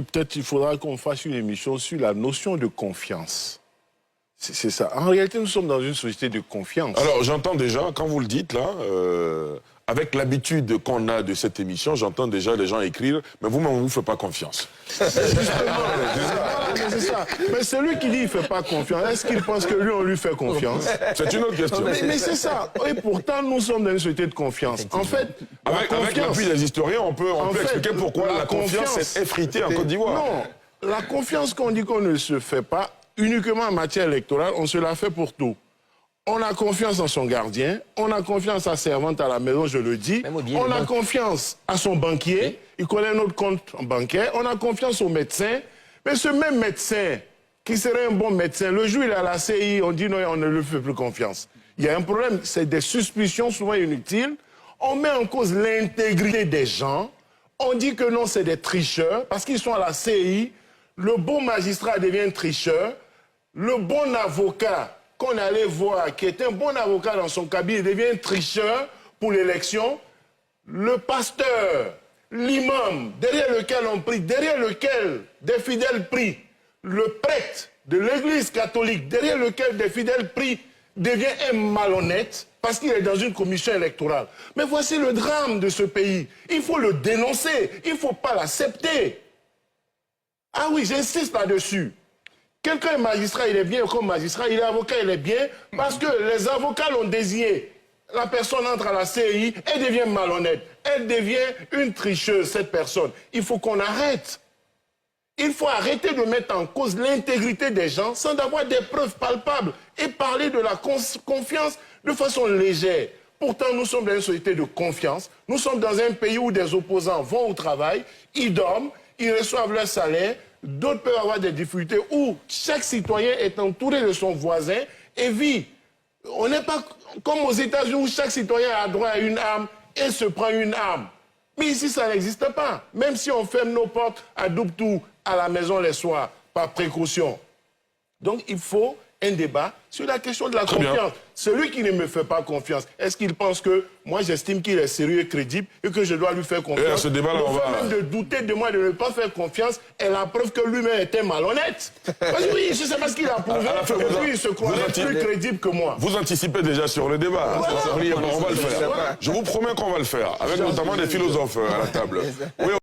Peut-être il faudra qu'on fasse une émission sur la notion de confiance. C'est ça. En réalité, nous sommes dans une société de confiance. Alors, j'entends déjà, quand vous le dites, là, avec l'habitude qu'on a de cette émission, j'entends déjà les gens écrire, mais vous-même, on ne vous fait pas confiance. Justement, c'est ça. Mais celui qui dit qu'il ne fait pas confiance, est-ce qu'il pense que lui, on lui fait confiance? C'est une autre question. Mais c'est ça. Et pourtant, nous sommes dans une société de confiance. En fait, avec l'appui des historiens, on peut expliquer pourquoi la confiance est effritée en Côte d'Ivoire. Non, la confiance qu'on dit qu'on ne se fait pas, uniquement en matière électorale, on se la fait pour tout. On a confiance en son gardien, on a confiance à sa servante à la maison, je le dis. On a confiance à son banquier, il connaît notre compte bancaire. On a confiance au médecin. Mais ce même médecin, qui serait un bon médecin, le jour où il est à la CI, on dit non, on ne lui fait plus confiance. Il y a un problème, c'est des suspicions souvent inutiles. On met en cause l'intégrité des gens. On dit que non, c'est des tricheurs, parce qu'ils sont à la CI. Le bon magistrat devient tricheur. Le bon avocat qu'on allait voir, qui est un bon avocat dans son cabinet, devient tricheur pour l'élection. Le pasteur, l'imam, derrière lequel on prie, derrière lequel des fidèles prient, le prêtre de l'église catholique, derrière lequel des fidèles prient, devient un malhonnête parce qu'il est dans une commission électorale. Mais voici le drame de ce pays. Il faut le dénoncer, il ne faut pas l'accepter. Ah oui, j'insiste là-dessus. Quelqu'un est magistrat, il est bien comme magistrat, il est avocat, il est bien, parce que les avocats l'ont désigné. La personne entre à la CI, elle devient malhonnête. Elle devient une tricheuse, cette personne. Il faut qu'on arrête. Il faut arrêter de mettre en cause l'intégrité des gens sans avoir des preuves palpables et parler de la confiance de façon légère. Pourtant, nous sommes dans une société de confiance. Nous sommes dans un pays où des opposants vont au travail, ils dorment, ils reçoivent leur salaire. D'autres peuvent avoir des difficultés où chaque citoyen est entouré de son voisin et vit. On n'est pas comme aux États-Unis où chaque citoyen a droit à une arme et se prend une arme. Mais ici, ça n'existe pas. Même si on ferme nos portes à double tour à la maison les soirs, par précaution. Donc, il faut un débat sur la question de la confiance. Celui qui ne me fait pas confiance, est-ce qu'il pense que moi, j'estime qu'il est sérieux et crédible et que je dois lui faire confiance? Et à ce débat-là, on va... même de douter de moi, de ne pas faire confiance, est la preuve que lui-même était malhonnête. Parce que oui, je sais pas ce qu'il a prouvé, et puis il se croyait plus crédible que moi. Vous anticipez déjà sur le débat. Voilà. On va le faire. Je vous promets qu'on va le faire, avec notamment des philosophes à la table. Oui,